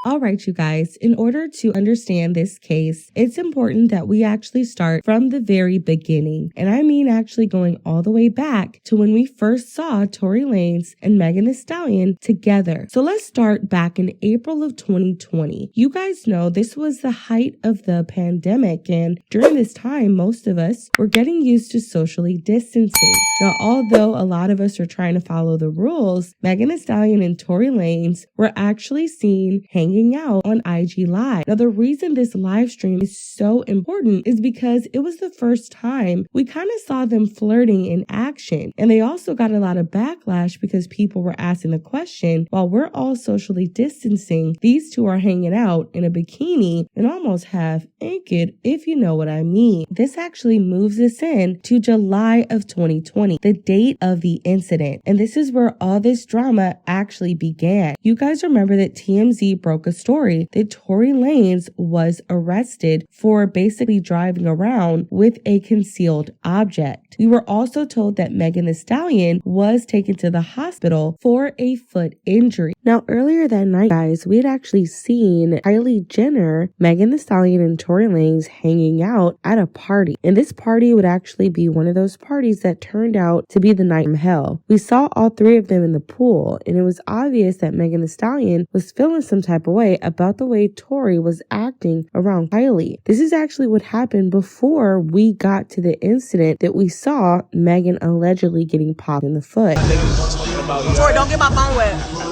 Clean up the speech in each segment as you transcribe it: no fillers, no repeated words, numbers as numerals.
All right, you guys, in order to understand this case, it's important that we actually start from the very beginning. And I mean actually going all the way back to when we first saw Tory Lanez and Megan Thee Stallion together. So let's start back in April of 2020. You guys know this was the height of the pandemic, and during this time, most of us were getting used to socially distancing. Now, although a lot of us are trying to follow the rules, Megan Thee Stallion and Tory Lanez were actually seen hanging out on IG Live. Now, the reason this live stream is so important is because it was the first time we kind of saw them flirting in action. And they also got a lot of backlash because people were asking the question, while we're all socially distancing, these two are hanging out in a bikini and almost half naked, if you know what I mean. This actually moves us in to July of 2020, the date of the incident. And this is where all this drama actually began. You guys remember that TMZ broke a story that Tory Lanez was arrested for basically driving around with a concealed object. We were also told that Megan Thee Stallion was taken to the hospital for a foot injury. Now, earlier that night, guys, we had actually seen Kylie Jenner, Megan Thee Stallion, and Tory Lanez hanging out at a party. And this party would actually be one of those parties that turned out to be the night from hell. We saw all three of them in the pool, and it was obvious that Megan Thee Stallion was feeling some type of way about the way Tory was acting around Kylie. This is actually what happened before we got to the incident that we saw Megan allegedly getting popped in the foot. Tory, don't get my phone wet.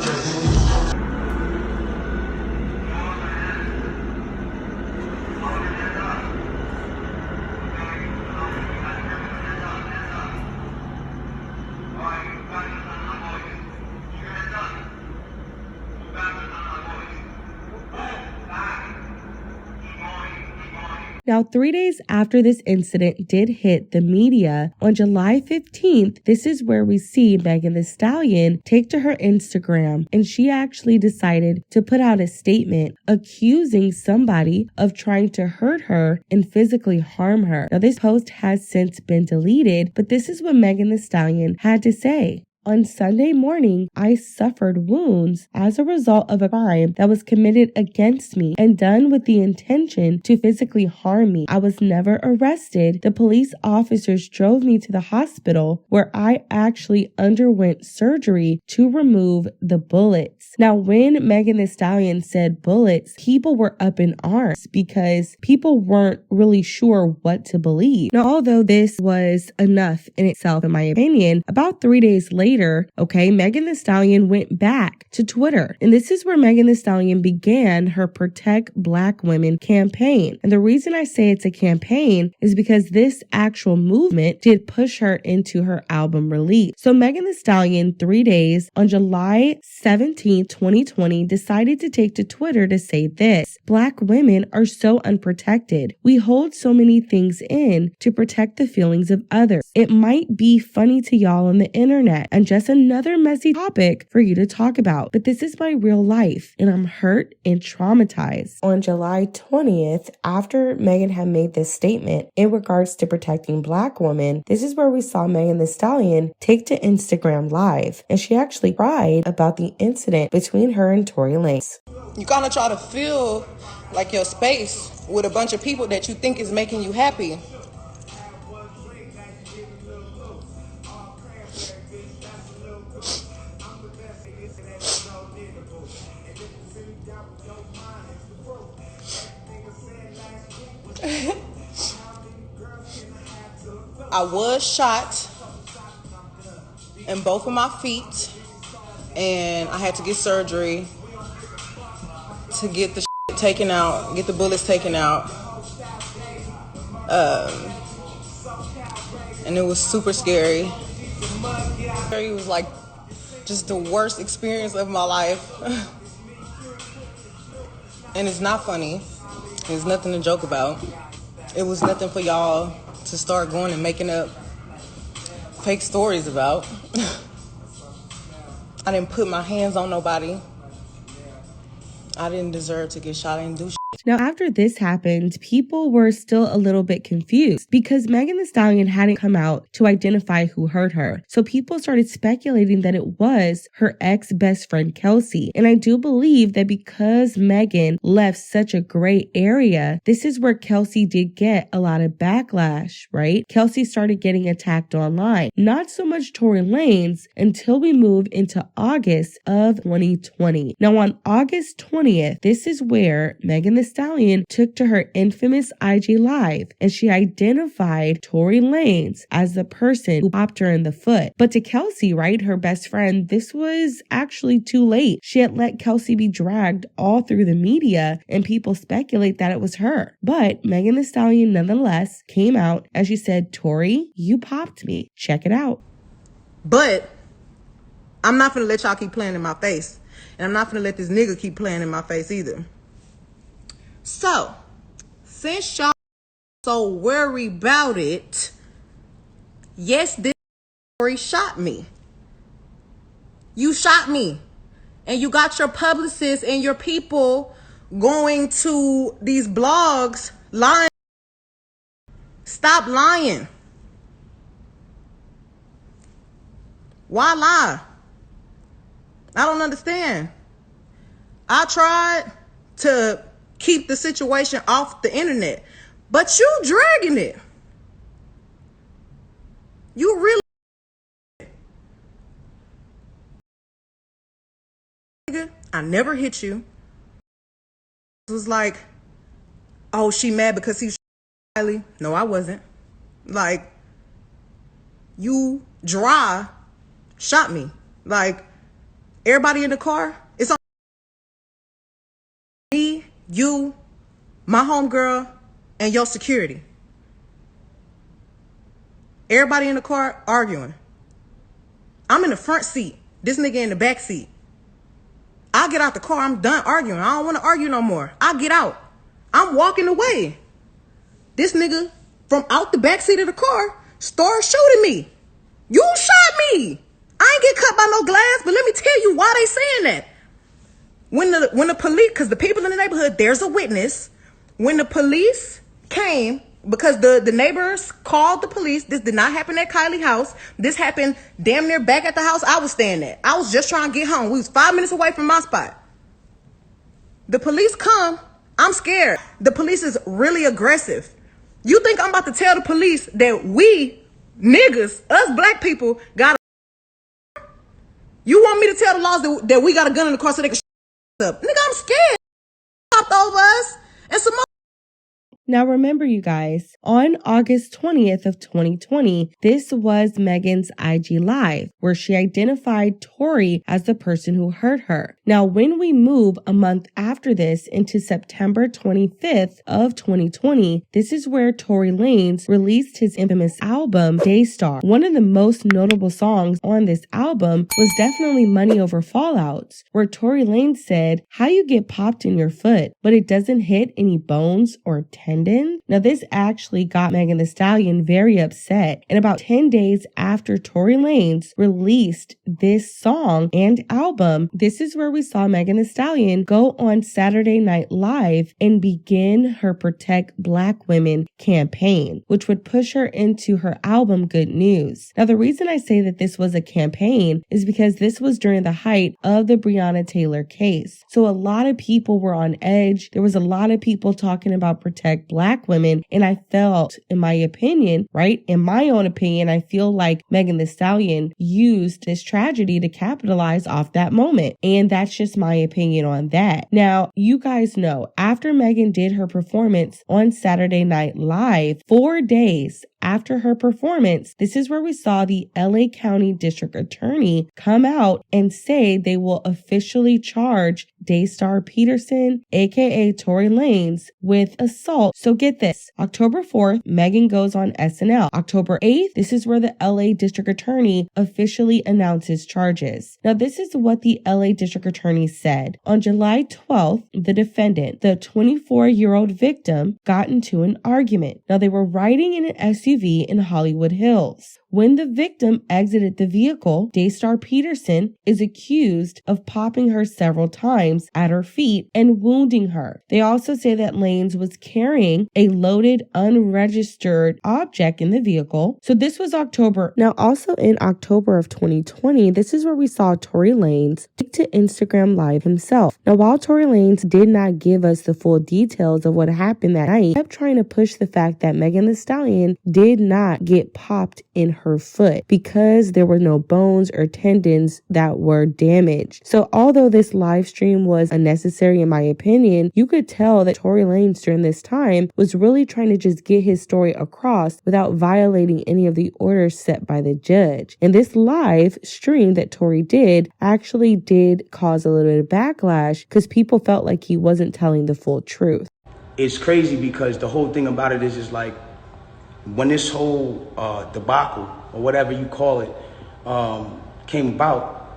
Now, 3 days after this incident did hit the media, on July 15th, this is where we see Megan Thee Stallion take to her Instagram, and she actually decided to put out a statement accusing somebody of trying to hurt her and physically harm her. Now, this post has since been deleted, but this is what Megan Thee Stallion had to say. On Sunday morning, I suffered wounds as a result of a crime that was committed against me and done with the intention to physically harm me. I was never arrested. The police officers drove me to the hospital where I actually underwent surgery to remove the bullets. Now, when Megan Thee Stallion said bullets, people were up in arms because people weren't really sure what to believe. Now, although this was enough in itself, in my opinion, about 3 days later, Megan Thee Stallion went back to Twitter. And this is where Megan Thee Stallion began her Protect Black Women campaign. And the reason I say it's a campaign is because this actual movement did push her into her album release. So Megan Thee Stallion, 3 days, on July 17, 2020, decided to take to Twitter to say this: Black women are so unprotected. We hold so many things in to protect the feelings of others. It might be funny to y'all on the internet and just another messy topic for you to talk about, but this is my real life and I'm hurt and traumatized. On July 20th, after Megan had made this statement in regards to protecting Black women, this is where we saw Megan Thee Stallion take to Instagram Live, and she actually cried about the incident between her and Tory Lanez. You gotta try to fill like your space with a bunch of people that you think is making you happy. I was shot in both of my feet, and I had to get surgery to get the taken out, get the bullets taken out. And it was super scary. It was like just the worst experience of my life. And it's not funny. There's nothing to joke about. It was nothing for y'all to start going and making up fake stories about. I didn't put my hands on nobody. I didn't deserve to get shot. I didn't do shit. Now, after this happened, people were still a little bit confused because Megan Thee Stallion hadn't come out to identify who hurt her. So people started speculating that it was her ex-best friend Kelsey. And I do believe that because Megan left such a gray area, this is where Kelsey did get a lot of backlash, right? Kelsey started getting attacked online. Not so much Tory Lanez until we move into August of 2020. Now on August 20th, this is where Megan Thee Stallion took to her infamous IG Live and she identified Tory Lanez as the person who popped her in the foot. But to Kelsey, right, her best friend, this was actually too late. She had let Kelsey be dragged all through the media and people speculate that it was her. But Megan Thee Stallion nonetheless came out and she said, Tory, you popped me. Check it out. But I'm not gonna let y'all keep playing in my face. And I'm not gonna let this nigga keep playing in my face either. So, since y'all so worried about it, yes, this Tory shot me. You shot me. And you got your publicists and your people going to these blogs lying. Stop lying. Why lie? I don't understand. I tried to keep the situation off the internet, but you dragging it. You really, I never hit you. It was like, oh, she mad because he's Kylie. No, I wasn't. Like, you dry shot me. Like, everybody in the car, it's on me, you, my homegirl, and your security. Everybody in the car arguing. I'm in the front seat. This nigga in the back seat. I get out the car. I'm done arguing. I don't want to argue no more. I get out. I'm walking away. This nigga from out the back seat of the car started shooting me. You shot me. I ain't get cut by no glass, but let me tell you why they saying that. When the police, because the people in the neighborhood, there's a witness. When the police came, because the neighbors called the police, this did not happen at Kylie's house. This happened damn near back at the house I was staying at. I was just trying to get home. We was 5 minutes away from my spot. The police come. I'm scared. The police is really aggressive. You think I'm about to tell the police that we niggas, us black people, got a... You want me to tell the laws that we got a gun in the car so they can up? Nigga, I'm scared. Popped over us and some more. Now remember, you guys, on August 20th of 2020, this was Megan's IG Live, where she identified Tory as the person who hurt her. Now, when we move a month after this into September 25th of 2020, this is where Tory Lanez released his infamous album, Daystar. One of the most notable songs on this album was definitely Money Over Fallouts, where Tory Lanez said, how you get popped in your foot, but it doesn't hit any bones or tendons. Now, this actually got Megan Thee Stallion very upset. And about 10 days after Tory Lanez released this song and album, this is where we saw Megan Thee Stallion go on Saturday Night Live and begin her Protect Black Women campaign, which would push her into her album Good News. Now, the reason I say that this was a campaign is because this was during the height of the Breonna Taylor case. So a lot of people were on edge. There was a lot of people talking about Protect Black women. And I felt, in my opinion, right, in my own opinion, I feel like Megan Thee Stallion used this tragedy to capitalize off that moment. And that's just my opinion on that. Now, you guys know, after Megan did her performance on Saturday Night Live, 4 days after her performance, this is where we saw the LA County District Attorney come out and say they will officially charge Daystar Peterson, aka Tory Lanez, with assault. So get this, October 4th, Megan goes on SNL. October 8th, this is where the LA District Attorney officially announces charges. Now, this is what the LA District Attorney said. On July 12th, the defendant, the 24-year-old victim, got into an argument. Now, they were riding in an SUV in Hollywood Hills When the victim exited the vehicle, Daystar Peterson is accused of popping her several times at her feet and wounding her. They also say that Lanez was carrying a loaded, unregistered object in the vehicle. So this was October. Now, also in October of 2020, this is where we saw Tory Lanez take to Instagram Live himself. Now, while Tory Lanez did not give us the full details of what happened that night, he kept trying to push the fact that Megan Thee Stallion did not get popped in her foot because there were no bones or tendons that were damaged. So although this live stream was unnecessary in my opinion, you could tell that Tory Lanez during this time was really trying to just get his story across without violating any of the orders set by the judge. And this live stream that Tory did actually did cause a little bit of backlash because people felt like he wasn't telling the full truth. It's crazy because the whole thing about it is just like when this whole debacle or whatever you call it came about,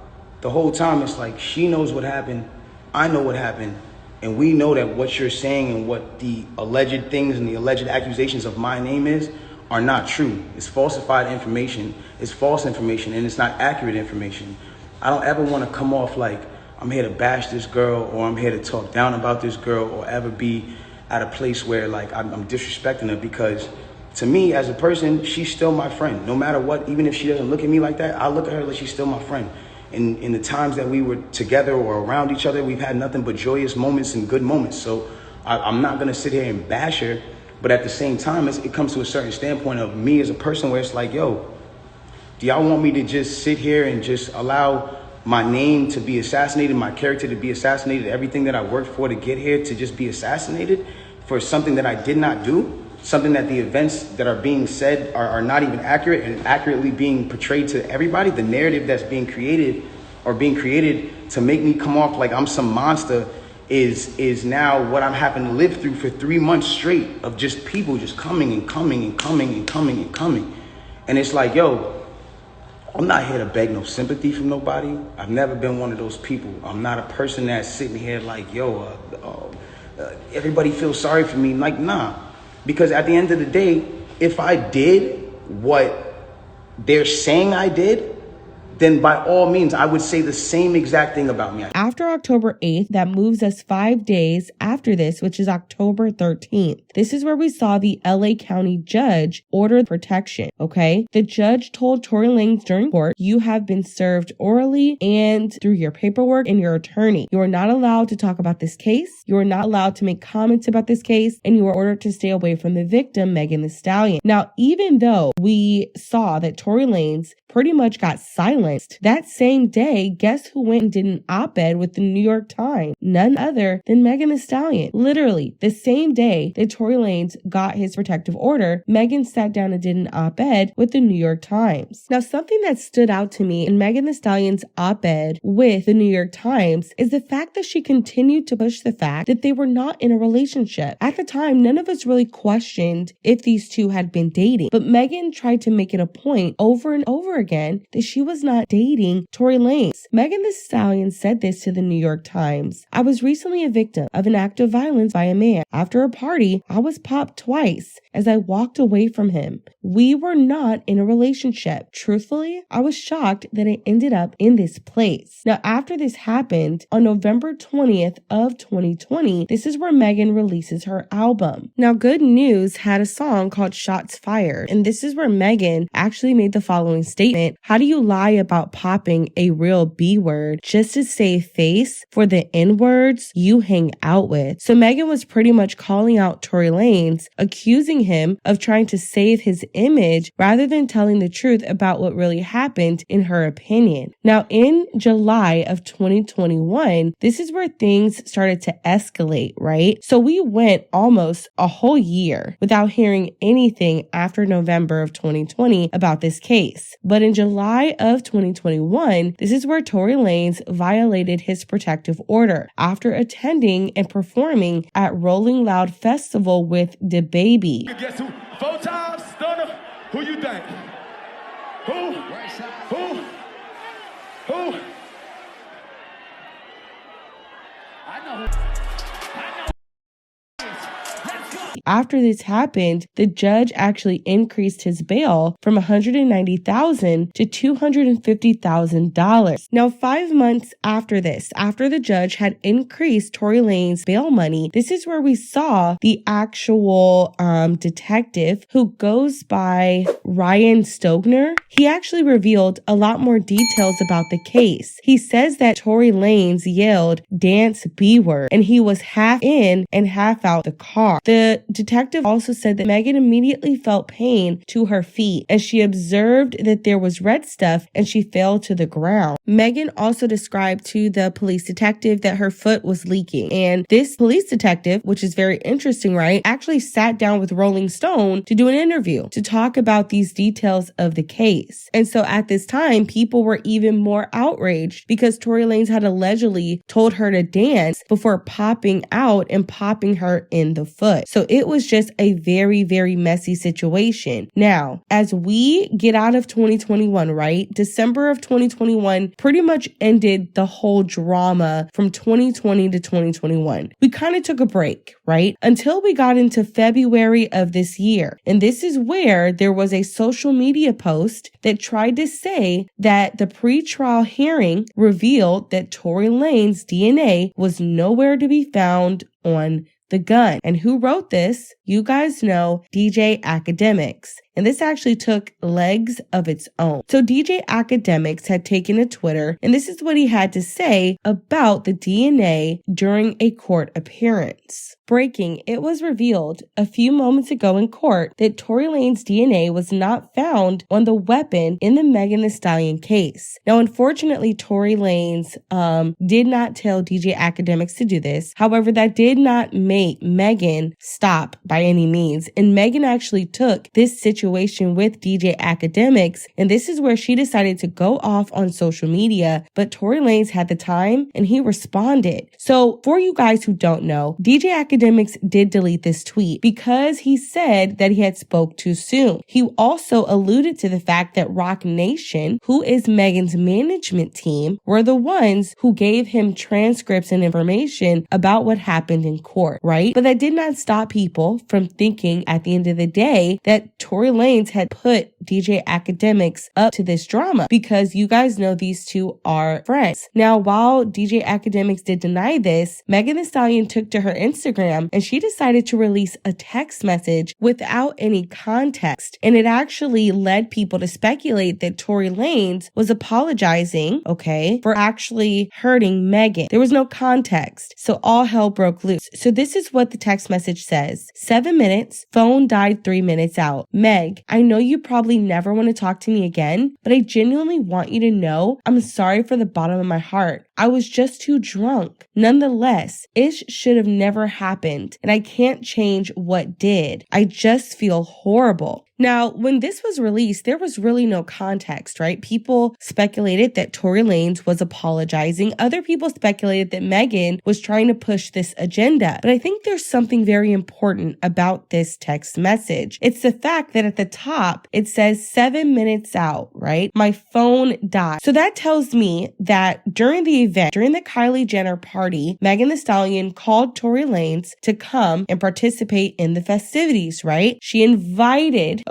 the whole time it's like she knows what happened, I know what happened, and we know that what you're saying and what the alleged things and the alleged accusations of my name is are not true. It's falsified information, it's false information, and it's not accurate information. I don't ever want to come off like I'm here to bash this girl or I'm here to talk down about this girl or ever be at a place where like I'm disrespecting her, because to me as a person, she's still my friend. No matter what, even if she doesn't look at me like that, I look at her like she's still my friend. In the times that we were together or around each other, we've had nothing but joyous moments and good moments. So I'm not going to sit here and bash her. But at the same time, it comes to a certain standpoint of me as a person where it's like, yo, do y'all want me to just sit here and just allow my name to be assassinated, my character to be assassinated, everything that I worked for to get here to just be assassinated for something that I did not do? Something that the events that are being said are not even accurate and accurately being portrayed to everybody. The narrative that's being created to make me come off like I'm some monster is now what I'm having to live through for 3 months straight of just people just coming and coming and coming and coming and coming. And it's like, yo, I'm not here to beg no sympathy from nobody. I've never been one of those people. I'm not a person that's sitting here like, yo, everybody feels sorry for me. Like, nah. Because at the end of the day, if I did what they're saying I did, then by all means, I would say the same exact thing about me. After October 8th, that moves us 5 days after this, which is October 13th. This is where we saw the LA County judge order protection, okay? The judge told Tory Lanez during court, you have been served orally and through your paperwork and your attorney. You are not allowed to talk about this case. You are not allowed to make comments about this case, and you are ordered to stay away from the victim, Megan Thee Stallion. Now, even though we saw that Tory Lanez pretty much got silenced, that same day, guess who went and did an op-ed with the New York Times? None other than Megan Thee Stallion. Literally, the same day that Tory Lanez got his protective order, Megan sat down and did an op-ed with the New York Times. Now, something that stood out to me in Megan Thee Stallion's op-ed with the New York Times is the fact that she continued to push the fact that they were not in a relationship. At the time, none of us really questioned if these two had been dating, but Megan tried to make it a point over and over again that she was not dating Tory Lanez. Megan Thee Stallion said this to the New York Times. I was recently a victim of an act of violence by a man. After a party, I was popped twice as I walked away from him. We were not in a relationship. Truthfully, I was shocked that I ended up in this place. Now, after this happened, on November 20th of 2020, this is where Megan releases her album. Now, Good News had a song called Shots Fired, and this is where Megan actually made the following statement: how do you lie about popping a real B word just to save face for the N words you hang out with? So Megan was pretty much calling out Tory Lanez, accusing him of trying to save his image rather than telling the truth about what really happened in her opinion. Now, in July of 2021, this is where things started to escalate, right? So we went almost a whole year without hearing anything after November of 2020 about this case. But in July of 2021, this is where Tory Lanez violated his protective order after attending and performing at Rolling Loud Festival with DaBaby. Guess who? 4 times, Stunner. Who you think? Who? Who? I know after this happened, the judge actually increased his bail from $190,000 to $250,000. Now, 5 months after this, after the judge had increased Tory Lanez bail money, this is where we saw the actual detective who goes by Ryan Stogner. He actually revealed a lot more details about the case. He says that Tory Lanez yelled, "Dance B-word," and he was half in and half out the car. The detective also said that Megan immediately felt pain to her feet and she observed that there was red stuff and she fell to the ground. Megan also described to the police detective that her foot was leaking, and this police detective, which is very interesting, right, actually sat down with Rolling Stone to do an interview to talk about these details of the case. And so at this time, people were even more outraged because Tory Lanez had allegedly told her to dance before popping out and popping her in the foot. So it was just a very, very messy situation. Now, as we get out of 2021, right, December of 2021 pretty much ended the whole drama from 2020 to 2021. We kind of took a break, right, until we got into February of this year. And this is where there was a social media post that tried to say that the pretrial hearing revealed that Tory Lanez's DNA was nowhere to be found on the gun. And who wrote this? You guys know DJ Academics. And this actually took legs of its own. So DJ Academics had taken to Twitter, and this is what he had to say about the DNA during a court appearance. Breaking, it was revealed a few moments ago in court that Tory Lanez's DNA was not found on the weapon in the Megan Thee Stallion case. Now, unfortunately, Tory Lanez did not tell DJ Academics to do this. However, that did not make Megan stop by any means. And Megan actually took this situation with DJ Academics, and this is where she decided to go off on social media, but Tory Lanez had the time and he responded. So for you guys who don't know, DJ Academics did delete this tweet because he said that he had spoke too soon. He also alluded to the fact that Roc Nation, who is Megan's management team, were the ones who gave him transcripts and information about what happened in court, right? But that did not stop people from thinking at the end of the day that Tory Lanez had put DJ Academics up to this drama because you guys know these two are friends. Now, while DJ Academics did deny this, Megan Thee Stallion took to her Instagram and she decided to release a text message without any context. And it actually led people to speculate that Tory Lanez was apologizing, okay, for actually hurting Megan. There was no context. So all hell broke loose. So this is what the text message says. 7 minutes, phone died 3 minutes out. Meg, I know you probably never want to talk to me again, but I genuinely want you to know I'm sorry for the bottom of my heart. I was just too drunk. Nonetheless, it should have never happened, and I can't change what did. I just feel horrible. Now, when this was released, there was really no context, right? People speculated that Tory Lanez was apologizing. Other people speculated that Megan was trying to push this agenda. But I think there's something very important about this text message. It's the fact that at the top, it says 7 minutes out, right? My phone died. So that tells me that during the event, during the Kylie Jenner party, Megan Thee Stallion called Tory Lanez to come and participate in the festivities, right? She invited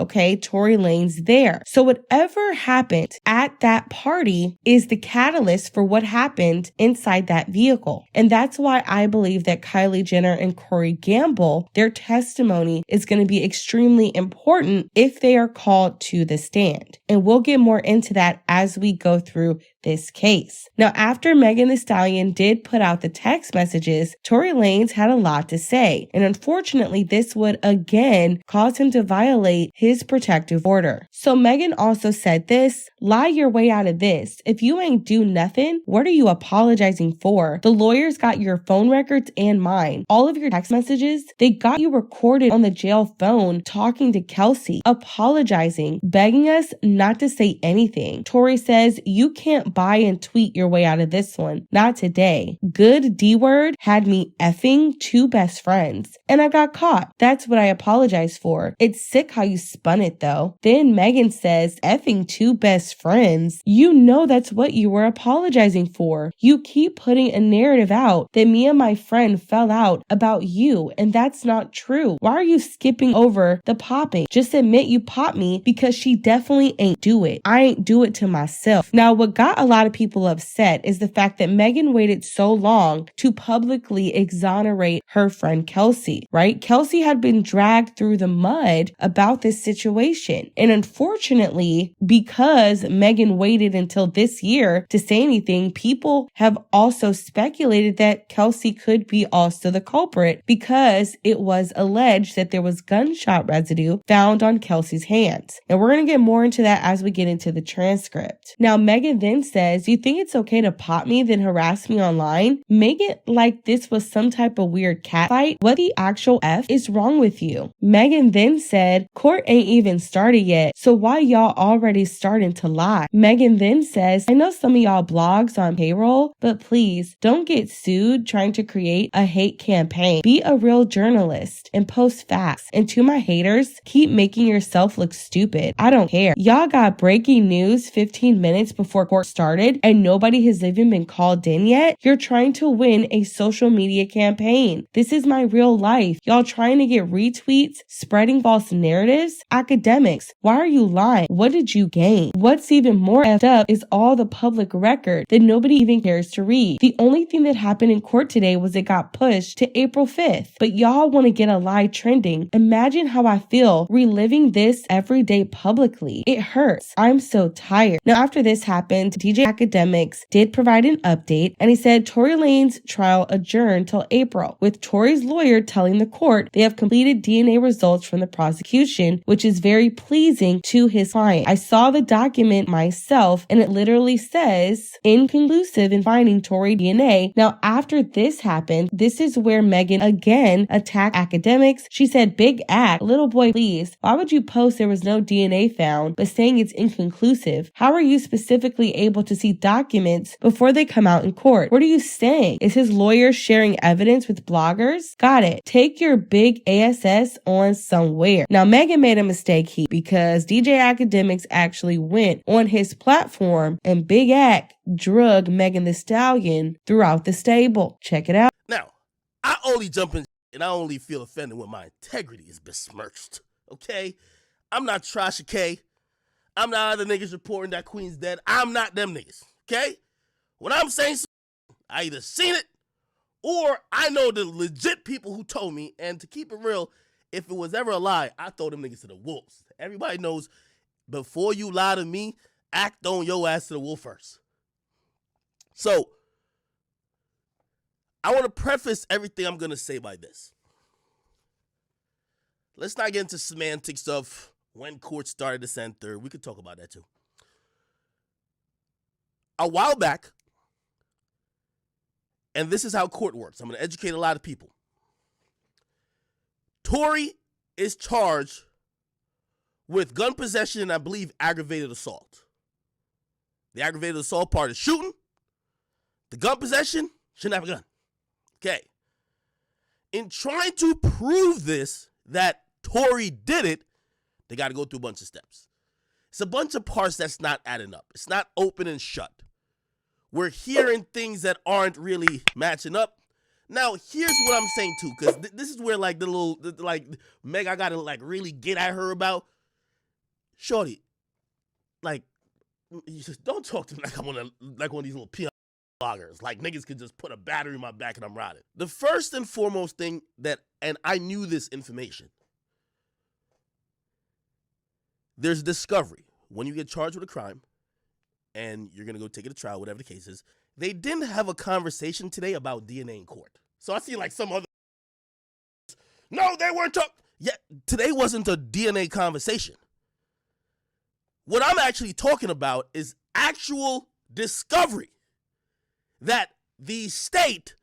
Tory Lanez there. So whatever happened at that party is the catalyst for what happened inside that vehicle. And that's why I believe that Kylie Jenner and Corey Gamble, their testimony is going to be extremely important if they are called to the stand. And we'll get more into that as we go through this case. Now, after Megan Thee Stallion did put out the text messages, Tory Lanez had a lot to say. And unfortunately, this would again cause him to violate his protective order. So Megan also said this, lie your way out of this. If you ain't do nothing, what are you apologizing for? The lawyers got your phone records and mine. All of your text messages, they got you recorded on the jail phone talking to Kelsey, apologizing, begging us not to say anything. Tory says, you can't buy and tweet your way out of this one. Not today. Good D-word had me effing two best friends. And I got caught. That's what I apologize for. It's sick how you spun it though. Then Megan says, effing two best friends. You know that's what you were apologizing for. You keep putting a narrative out that me and my friend fell out about you, and that's not true. Why are you skipping over the popping? Just admit you popped me, because she definitely ain't do it. I ain't do it to myself. Now, what got a lot of people upset is the fact that Megan waited so long to publicly exonerate her friend Kelsey, right? Kelsey had been dragged through the mud about this situation. And unfortunately, because Megan waited until this year to say anything, people have also speculated that Kelsey could be also the culprit, because it was alleged that there was gunshot residue found on Kelsey's hands. And we're going to get more into that as we get into the transcript. Now, Megan then says, you think it's okay to pop me then harass me online? Make it like this was some type of weird cat fight. What the actual F is wrong with you? Megan then said, court ain't even started yet, so why y'all already starting to lie? Megan then says, I know some of y'all blogs on payroll, but please don't get sued trying to create a hate campaign. Be a real journalist and post facts. And to my haters, keep making yourself look stupid. I don't care. Y'all got breaking news 15 minutes before court started and nobody has even been called in yet? You're trying to win a social media campaign. This is my real life. Y'all trying to get retweets, spreading false narratives? Academics, why are you lying? What did you gain? What's even more effed up is all the public record that nobody even cares to read. The only thing that happened in court today was it got pushed to April 5th. But y'all want to get a lie trending. Imagine how I feel reliving this every day publicly. It hurts. I'm so tired. Now, after this happened, DJ Academics did provide an update, and he said Tory Lanez trial adjourned till April, with Tory's lawyer telling the court they have completed DNA results from the prosecution, which is very pleasing to his client. I saw the document myself, and it literally says inconclusive in finding Tory DNA. Now, after this happened, this is where Megan again attacked Academics. She said, big act, little boy, please. Why would you post there was no DNA found, but saying it's inconclusive? How are you specifically able to see documents before they come out in court? What are you saying? Is his lawyer sharing evidence with bloggers? Got it. Take your big ass on somewhere. Now, Megan made a mistake here, because DJ Academics actually went on his platform and Big Act drug Megan Thee Stallion throughout the stable. Check it out. Now, I only jump in and I only feel offended when my integrity is besmirched. Okay? I'm not Trasha K. I'm not other niggas reporting that Queen's dead. I'm not them niggas. Okay? When I'm saying something, I either seen it or I know the legit people who told me. And to keep it real, if it was ever a lie, I throw them niggas to the wolves. Everybody knows before you lie to me, act on your ass to the wolf first. So, I want to preface everything I'm going to say by this. Let's not get into semantics of when court started to center. We could talk about that too. A while back, and this is how court works. I'm going to educate a lot of people. Tory is charged with gun possession and I believe aggravated assault. The aggravated assault part is shooting. The gun possession, shouldn't have a gun. Okay. In trying to prove this, that Tory did it, they got to go through a bunch of steps. It's a bunch of parts that's not adding up. It's not open and shut. We're hearing things that aren't really matching up. Now, here's what I'm saying too, because this is where like the little, like Meg, I got to like really get at her about. Shorty, like, you just don't talk to me like I'm on like one of these little peon bloggers. Like niggas could just put a battery in my back and I'm riding. The first and foremost thing that, and I knew this information, there's discovery. When you get charged with a crime and you're going to go take it to trial, whatever the case is, they didn't have a conversation today about DNA in court. So I see like some other, no, they weren't talking. Yeah, today wasn't a DNA conversation. What I'm actually talking about is actual discovery that the state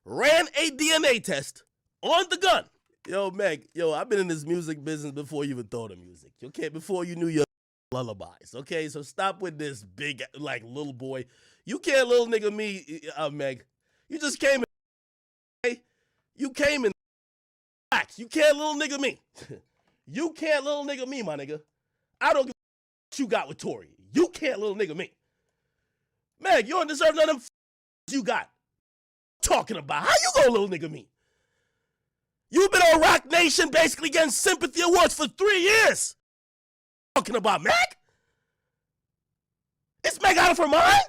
ran a DNA test on the gun. Yo, Meg, I've been in this music business before you even thought of music. Okay, before you knew your lullabies, okay? So stop with this big, like, little boy. You can't little nigga me, Meg. You just came in, okay? You came in, relax. You can't little nigga me. You can't little nigga me, my nigga. I don't give a what you got with Tory. You can't little nigga me. Meg, you don't deserve none of them you got. Talking about, how you gonna little nigga me? You've been on Rock Nation basically getting sympathy awards for 3 years. Talking about Meg? Is Meg out of her mind?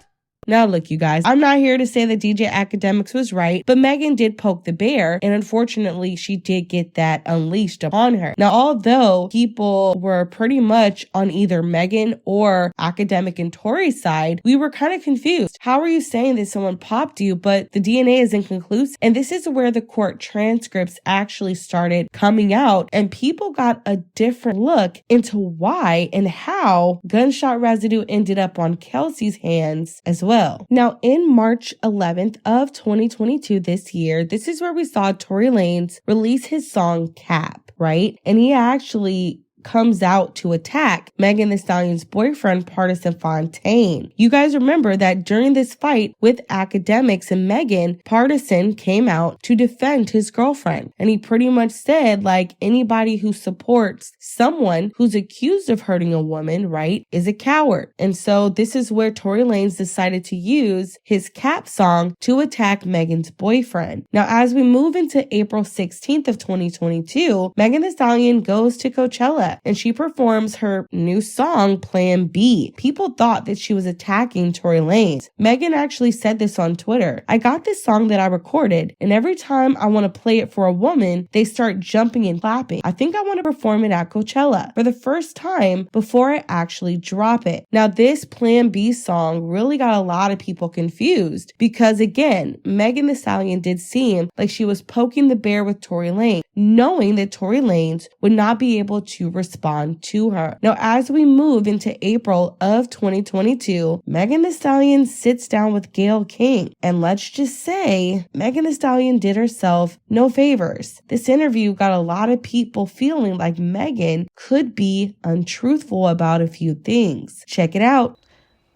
Now look, you guys, I'm not here to say that DJ Academics was right, but Megan did poke the bear, and unfortunately, she did get that unleashed upon her. Now, although people were pretty much on either Megan or Academic and Tory's side, we were kind of confused. How are you saying that someone popped you, but the DNA is inconclusive? And this is where the court transcripts actually started coming out, and people got a different look into why and how gunshot residue ended up on Kelsey's hands as well. Now, in March 11th of 2022 this year, this is where we saw Tory Lanez release his song Cap, right? And he actually comes out to attack Megan Thee Stallion's boyfriend, Partisan Fontaine. You guys remember that during this fight with Academics and Megan, Partisan came out to defend his girlfriend. And he pretty much said, like, anybody who supports someone who's accused of hurting a woman, right, is a coward. And so this is where Tory Lanez decided to use his Cap song to attack Megan's boyfriend. Now, as we move into April 16th of 2022, Megan Thee Stallion goes to Coachella and she performs her new song, Plan B. People thought that she was attacking Tory Lanez. Megan actually said this on Twitter. I got this song that I recorded, and every time I want to play it for a woman, they start jumping and clapping. I think I want to perform it at Coachella for the first time before I actually drop it. Now, this Plan B song really got a lot of people confused because, again, Megan Thee Stallion did seem like she was poking the bear with Tory Lanez, knowing that Tory Lanez would not be able to respond to her. Now, as we move into April of 2022, Megan Thee Stallion sits down with Gayle King, and let's just say Megan Thee Stallion did herself no favors. This interview got a lot of people feeling like Megan could be untruthful about a few things. Check it out.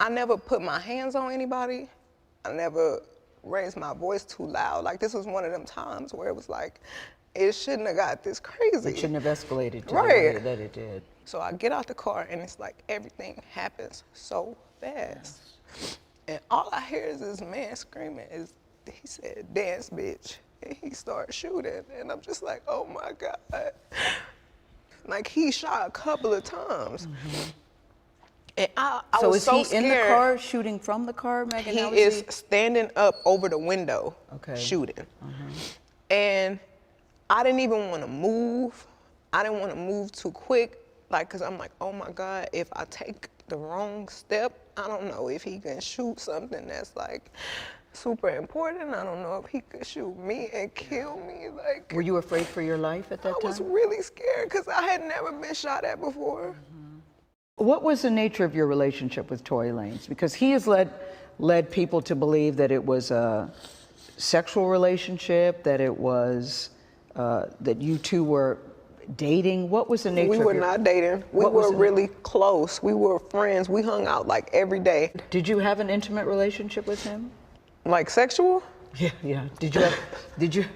I never put my hands on anybody. I never raised my voice too loud. Like, this was one of them times where it was like, it shouldn't have got this crazy. It shouldn't have escalated to right. the way that it did. So I get out the car and it's like everything happens so fast. Yes. And all I hear is this man screaming. He said, dance, bitch. And he started shooting. And I'm just like, oh my God. Like, he shot a couple of times. Mm-hmm. And I so was so is he scared. In the car, shooting from the car, Megan? He is standing up over the window, shooting. Mm-hmm. And I didn't even want to move. I didn't want to move too quick, like, cause I'm like, oh my God, if I take the wrong step, I don't know if he can shoot something that's like super important. I don't know if he could shoot me and kill me. Like, were you afraid for your life at that time? I was really scared because I had never been shot at before. Mm-hmm. What was the nature of your relationship with Tory Lanez? Because he has led people to believe that it was a sexual relationship, that it was that you two were dating. What was the nature of We were not dating. We were really close. We were friends. We hung out like every day. Did you have an intimate relationship with him? Like sexual? Yeah.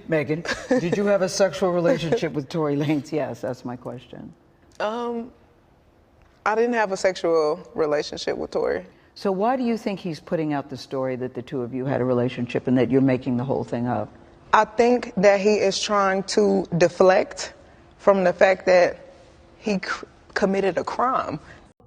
Megan, did you have a sexual relationship with Tory Lanez? Yes, that's my question. I didn't have a sexual relationship with Tory. So why do you think he's putting out the story that the two of you had a relationship and that you're making the whole thing up? I think that he is trying to deflect from the fact that he committed a crime.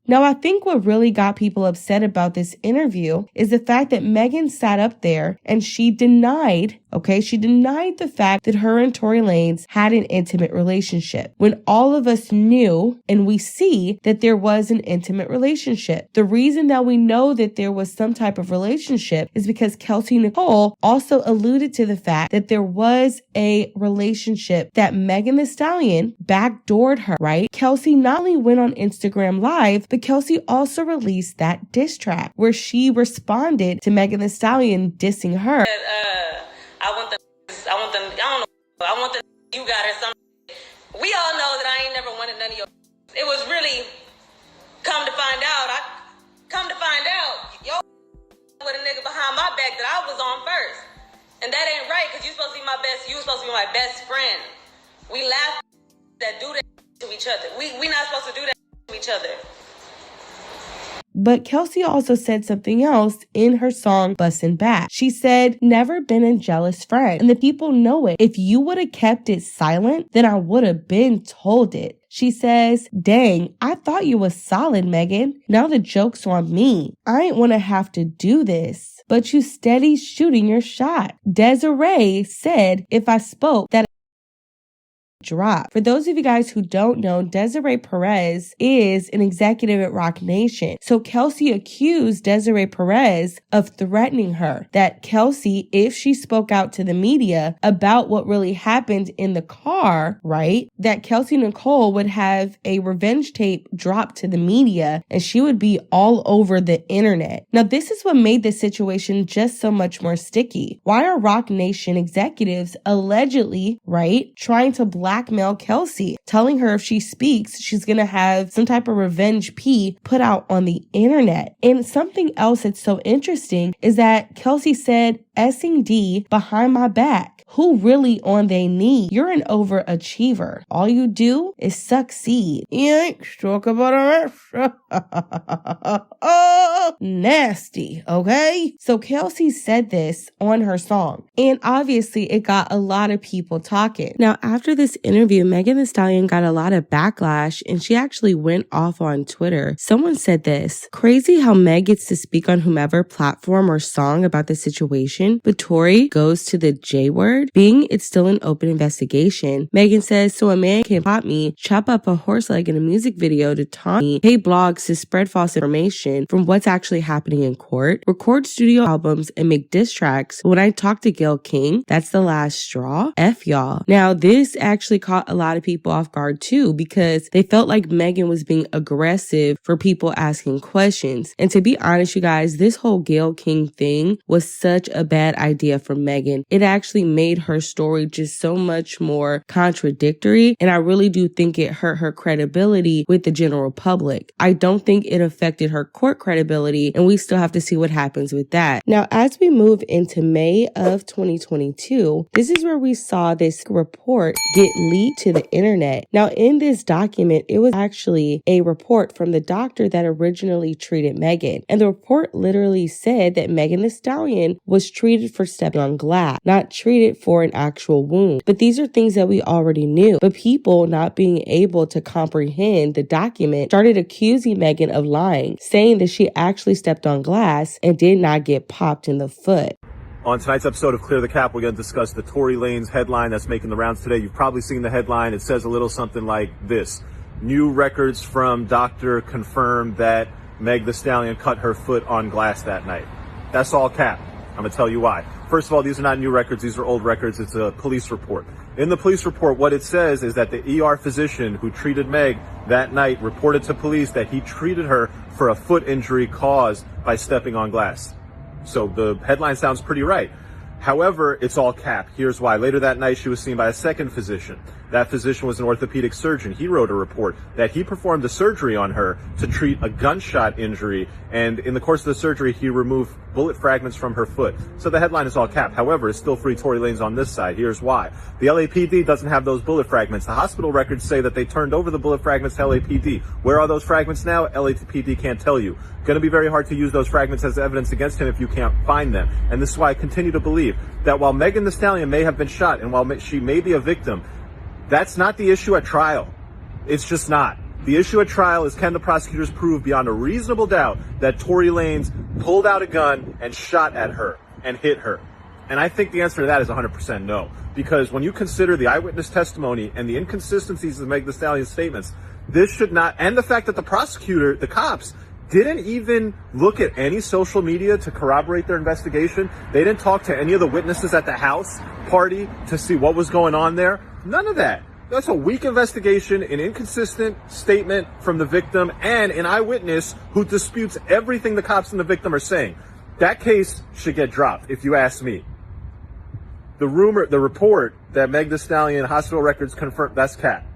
Now, I think what really got people upset about this interview is the fact that Megan sat up there and she denied the fact that her and Tory Lanez had an intimate relationship, when all of us knew and we see that there was an intimate relationship. The reason that we know that there was some type of relationship is because Kelsey Nicole also alluded to the fact that there was a relationship that Megan Thee Stallion backdoored her, right? Kelsey not only went on Instagram Live, but Kelsey also released that diss track where she responded to Megan Thee Stallion dissing her. I want the you got or something. We all know that I ain't never wanted none of your. It was really Come to find out, yo with a nigga behind my back that I was on first. And that ain't right, because you supposed to be my best friend. We laugh that do that to each other. We not supposed to do that to each other. But Kelsey also said something else in her song Bussin' Back. She said, never been a jealous friend. And the people know it. If you would have kept it silent, then I would have been told it. She says, dang, I thought you was solid, Megan. Now the joke's on me. I ain't want to have to do this. But you steady shooting your shot. Desiree said, if I spoke, that drop. For those of you guys who don't know, Desiree Perez is an executive at Roc Nation. So Kelsey accused Desiree Perez of threatening her, that Kelsey, if she spoke out to the media about what really happened in the car, right, that Kelsey Nicole would have a revenge tape dropped to the media and she would be all over the internet. Now, this is what made this situation just so much more sticky. Why are Roc Nation executives allegedly, right, trying to blackmail Kelsey, telling her if she speaks, she's going to have some type of revenge pee put out on the internet? And something else that's so interesting is that Kelsey said, S&D D behind my back. Who really on their knee? You're an overachiever. All you do is succeed. You ain't talk about a nasty, okay? So Kelsey said this on her song, and obviously it got a lot of people talking. Now, after this interview, Megan Thee Stallion got a lot of backlash, and she actually went off on Twitter. Someone said this: crazy how Meg gets to speak on whomever platform or song about the situation, but Tory goes to the J word. Being it's still an open investigation. Megan says, so a man can pop me, chop up a horse leg in a music video to taunt me, pay blogs to spread false information from what's actually happening in court, record studio albums, and make diss tracks. When I talked to Gayle King, that's the last straw. F y'all. Now, this actually caught a lot of people off guard too, because they felt like Megan was being aggressive for people asking questions. And to be honest, you guys, this whole Gayle King thing was such a bad idea for Megan. It actually made her story just so much more contradictory, and I really do think it hurt her credibility with the general public. I don't think it affected her court credibility, and we still have to see what happens with that. Now, as we move into May of 2022, this is where we saw this report get leaked to the internet. Now, in this document, it was actually a report from the doctor that originally treated Megan, and the report literally said that Megan Thee Stallion was treated for stepping on glass, not treated for an actual wound. But these are things that we already knew. But people, not being able to comprehend the document, started accusing Megan of lying, saying that she actually stepped on glass and did not get popped in the foot. On tonight's episode of Clear the Cap, we're going to discuss the Tory Lanez headline that's making the rounds today. You've probably seen the headline. It says a little something like this: new records from doctor confirm that Meg Thee Stallion cut her foot on glass that night. That's all cap. I'm going to tell you why. First of all, these are not new records. These are old records. It's a police report. In the police report, what it says is that the ER physician who treated Meg that night reported to police that he treated her for a foot injury caused by stepping on glass. So the headline sounds pretty right. However, it's all cap. Here's why. Later that night, she was seen by a second physician. That physician was an orthopedic surgeon. He wrote a report that he performed a surgery on her to treat a gunshot injury, and in the course of the surgery, he removed bullet fragments from her foot. So the headline is all cap. However, it's still free Tory Lanez on this side. Here's why. The LAPD doesn't have those bullet fragments. The hospital records say that they turned over the bullet fragments to LAPD. Where are those fragments now? LAPD can't tell you. Going to be very hard to use those fragments as evidence against him if you can't find them. And this is why I continue to believe that while Megan Thee Stallion may have been shot and while she may be a victim, that's not the issue at trial. It's just not. The issue at trial is, can the prosecutors prove beyond a reasonable doubt that Tory Lanez pulled out a gun and shot at her and hit her? And I think the answer to that is 100% no. Because when you consider the eyewitness testimony and the inconsistencies of Meg Thee Stallion's statements, this should not, and the fact that the cops, didn't even look at any social media to corroborate their investigation. They didn't talk to any of the witnesses at the house party to see what was going on there. None of that. That's a weak investigation, an inconsistent statement from the victim, and an eyewitness who disputes everything the cops and the victim are saying. That case should get dropped, if you ask me. The report that Meg Thee Stallion hospital records confirm, that's cap.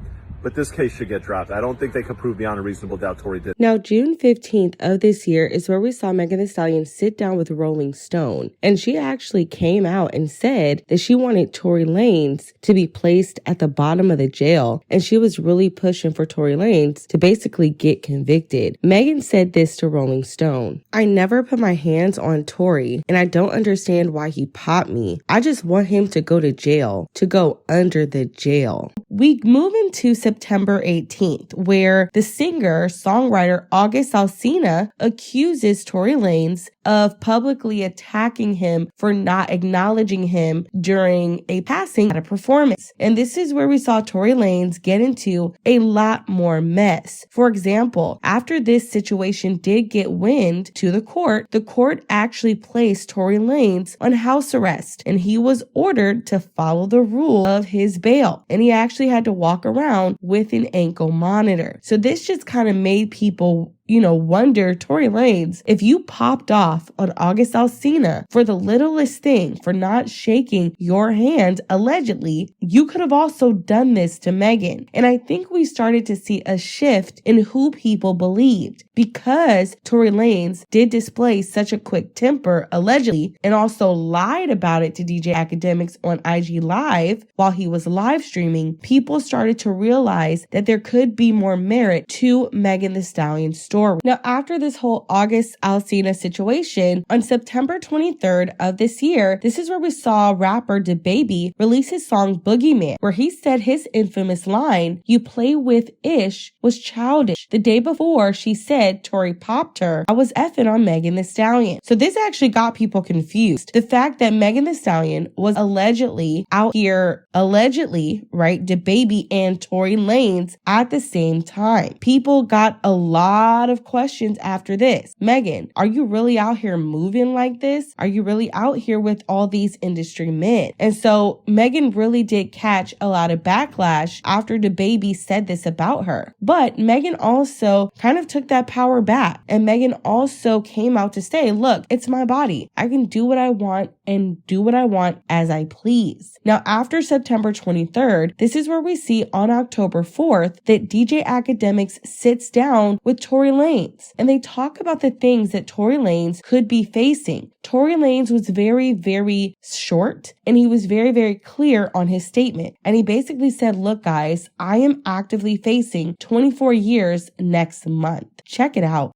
but this case should get dropped. I don't think they could prove beyond a reasonable doubt Tory did. Now, June 15th of this year is where we saw Megan Thee Stallion sit down with Rolling Stone. And she actually came out and said that she wanted Tory Lanez to be placed at the bottom of the jail. And she was really pushing for Tory Lanez to basically get convicted. Megan said this to Rolling Stone: "I never put my hands on Tory, and I don't understand why he popped me. I just want him to go to jail, to go under the jail." We move into September 18th, where the singer-songwriter August Alsina accuses Tory Lanez of publicly attacking him for not acknowledging him during a passing at a performance. And this is where we saw Tory Lanez get into a lot more mess. For example, after this situation did get wind to the court actually placed Tory Lanez on house arrest, and he was ordered to follow the rule of his bail. And he actually had to walk around with an ankle monitor. So this just kind of made people wonder, Tory Lanez, if you popped off on August Alsina for the littlest thing, for not shaking your hand, allegedly, you could have also done this to Megan. And I think we started to see a shift in who people believed, because Tory Lanez did display such a quick temper, allegedly, and also lied about it to DJ Academics on IG Live while he was live streaming. People started to realize that there could be more merit to Megan Thee Stallion's story. Now, after this whole August Alsina situation, on September 23rd of this year, this is where we saw rapper DaBaby release his song Boogeyman, where he said his infamous line, "You play with ish," was childish. The day before, she said Tory popped her, I was effing on Megan Thee Stallion. So this actually got people confused. The fact that Megan Thee Stallion was allegedly out here, right, DaBaby and Tory Lanez at the same time. People got a lot of questions after this. Megan, are you really out here moving like this? Are you really out here with all these industry men? And so Megan really did catch a lot of backlash after DaBaby said this about her. But Megan also kind of took that power back. And Megan also came out to say, look, it's my body. I can do what I want and do what I want as I please. Now, after September 23rd, this is where we see on October 4th that DJ Academics sits down with Tory Lanez, and they talk about the things that Tory Lanez could be facing. Tory Lanez was very, very short, and he was very, very clear on his statement. And he basically said, look, guys, I am actively facing 24 years next month. Check it out.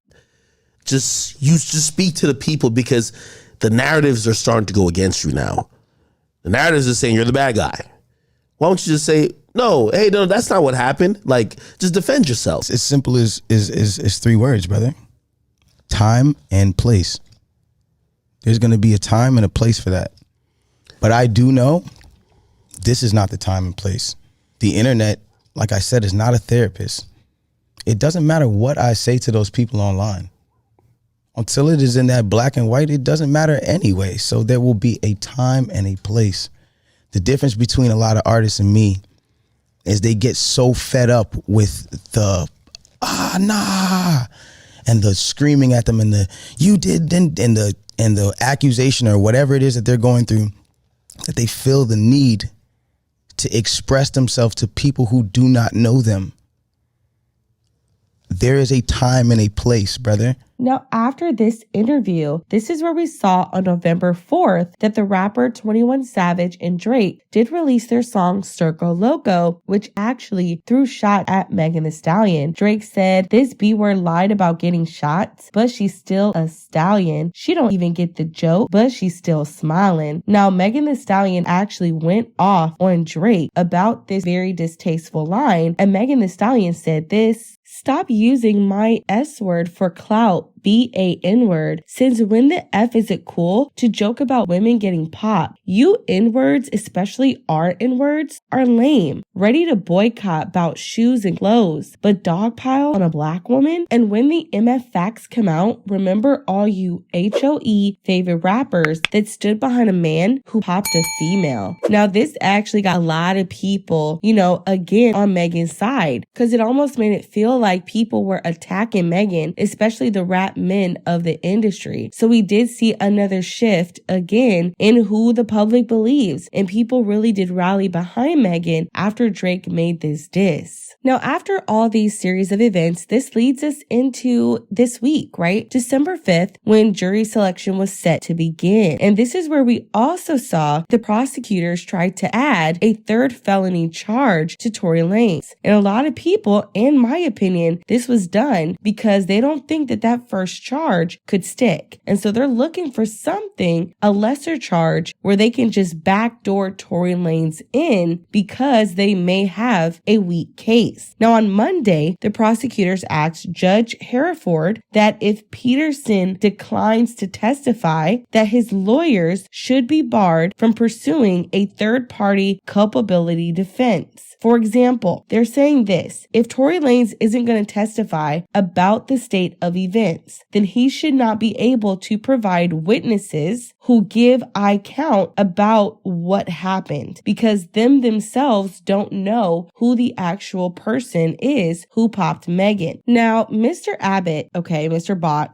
Just speak to the people, because the narratives are starting to go against you now. The narratives are saying you're the bad guy. Why don't you just say, no, hey, no, that's not what happened. Like, just defend yourself. It's as simple as three words, brother. Time and place. There's going to be a time and a place for that. But I do know this is not the time and place. The internet, like I said, is not a therapist. It doesn't matter what I say to those people online. Until it is in that black and white, it doesn't matter anyway. So there will be a time and a place. The difference between a lot of artists and me is they get so fed up with the nah and the screaming at them and the you did and the accusation or whatever it is that they're going through, that they feel the need to express themselves to people who do not know them. There is a time and a place, brother. Now, after this interview, this is where we saw on November 4th that the rapper 21 Savage and Drake did release their song Circo Loco, which actually threw shot at Megan Thee Stallion. Drake said, this B-word lied about getting shots, but she's still a stallion. She don't even get the joke, but she's still smiling. Now, Megan Thee Stallion actually went off on Drake about this very distasteful line, and Megan Thee Stallion said this: stop using my S word for clout, B-A-N-word. Since when the F is it cool to joke about women getting popped? You N-words, especially our N-words, are lame. Ready to boycott about shoes and clothes, but dogpile on a black woman? And when the MF facts come out, remember all you HOE favorite rappers that stood behind a man who popped a female. Now, this actually got a lot of people, again on Megan's side, because it almost made it feel like people were attacking Megan, especially the rap top men of the industry. So we did see another shift again in who the public believes, and people really did rally behind Megan after Drake made this diss. Now, after all these series of events, this leads us into this week, right? December 5th, when jury selection was set to begin. And this is where we also saw the prosecutors try to add a third felony charge to Tory Lanez. And a lot of people, in my opinion, this was done because they don't think that that first charge could stick. And so they're looking for something, a lesser charge, where they can just backdoor Tory Lanez in because they may have a weak case. Now, on Monday, the prosecutors asked Judge Hereford that if Peterson declines to testify, that his lawyers should be barred from pursuing a third-party culpability defense. For example, they're saying this: if Tory Lanez isn't going to testify about the state of events, then he should not be able to provide witnesses who give account about what happened, because them themselves don't know who the actual person is who popped Megan. Now, Mr. Bott,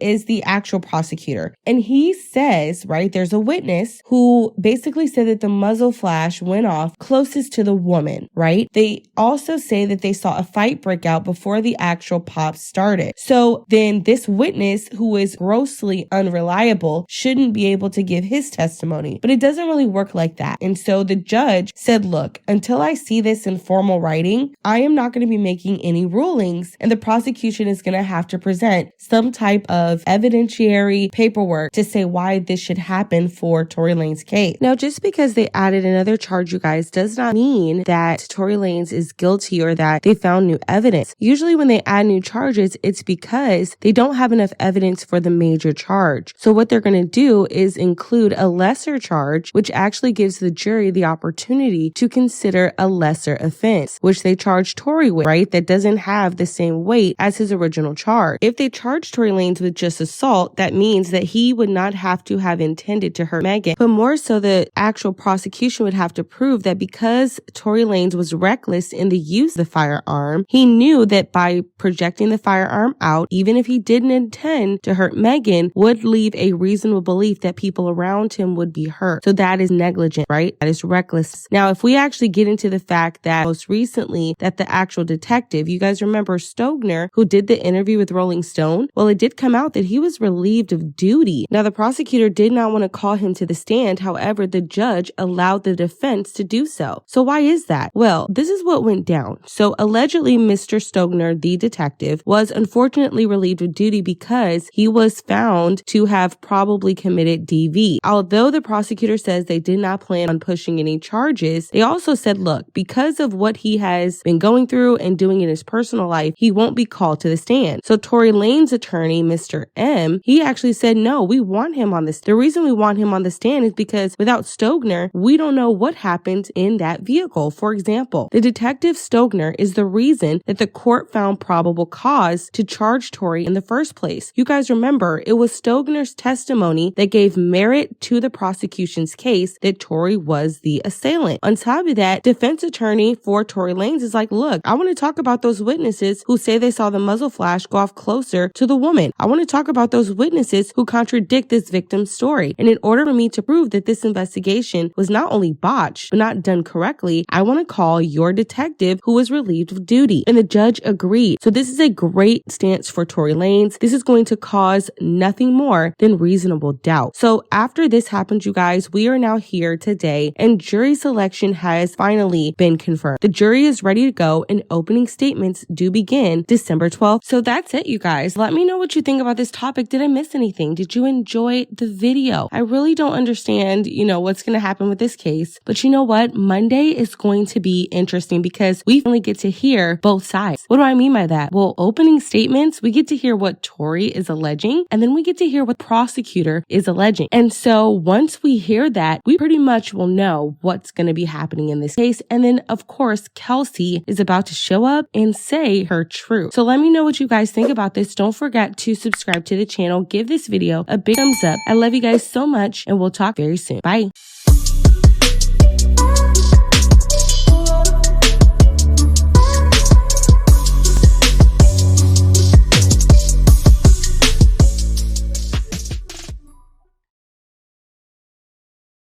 is the actual prosecutor. And he says, right, there's a witness who basically said that the muzzle flash went off closest to the woman, right? They also say that they saw a fight break out before the actual pop started. So then this witness, who is grossly unreliable, shouldn't be able to give his testimony. But it doesn't really work like that. And so the judge said, look, until I see this in formal writing, I am not going to be making any rulings, and the prosecution is going to have to present some type of evidentiary paperwork to say why this should happen for Tory Lanez's case. Now, just because they added another charge, you guys, does not mean that Tory Lanez is guilty or that they found new evidence. Usually when they add new charges, it's because they don't have enough evidence for the major charge. So what they're going to do is include a lesser charge, which actually gives the jury the opportunity to consider a lesser offense, which they charge Tory with, right? That doesn't have the same weight as his original charge. If they charge Tory Lanez with just assault, that means that he would not have to have intended to hurt Megan, but more so the actual prosecution would have to prove that because Tory Lanez was reckless in the use of the firearm, he knew that by projecting the firearm out, even if he didn't intend to hurt Megan, would leave a reasonable belief that people around him would be hurt. So that is negligent, right? That is reckless. Now, if we actually get into the fact that most recently that the actual detective, you guys remember Stogner, who did the interview with Rolling Stone? Well, it did come out that he was relieved of duty. Now, the prosecutor did not want to call him to the stand. However, the judge allowed the defense to do so. So why is that? Well, this is what went down. So allegedly, Mr. Stogner, the detective, was unfortunately relieved of duty because he was found to have probably committed DV. Although the prosecutor says they did not plan on pushing any charges, they also said, look, because of what he has been going through and doing in his personal life, he won't be called to the stand. So Tory Lanez's attorney, Mr. M, he actually said, no, we want him on this. The reason we want him on the stand is because without Stogner, we don't know what happened in that vehicle. For example, the detective Stogner is the reason that the court found probable cause to charge Tory in the first place. You guys remember, it was Stogner's testimony that gave merit to the prosecution's case that Tory was the assailant. On top of that, defense attorney for Tory Lanez is like, look, I want to talk about those witnesses who say they saw the muzzle flash go off closer to the woman. I want to talk about those witnesses who contradict this victim's story. And in order for me to prove that this investigation was not only botched, but not done correctly, I want to call your detective who was relieved of duty. And the judge agreed. So this is a great stance for Tory Lanez. This is going to cause nothing more than reasonable doubt. So after this happened, you guys, we are now here today and jury selection has finally been confirmed. The jury is ready to go and opening statements do begin December 12th. So that's it, you guys. Let me know what you think about this topic. Did I miss anything? Did you enjoy the video? I really don't understand, what's going to happen with this case. But you know what? Monday is going to be interesting because we finally get to hear both sides. What do I mean by that? Well, opening statements, we get to hear what Tory is alleging, and then we get to hear what prosecutor is alleging. And so once we hear that, we pretty much will know what's going to be happening in this case. And then, of course, Kelsey is about to show up and say her truth. So let me know what you guys think about this. Don't forget to subscribe to the channel. Give this video a big thumbs up. I love you guys so much, and we'll talk very soon. Bye.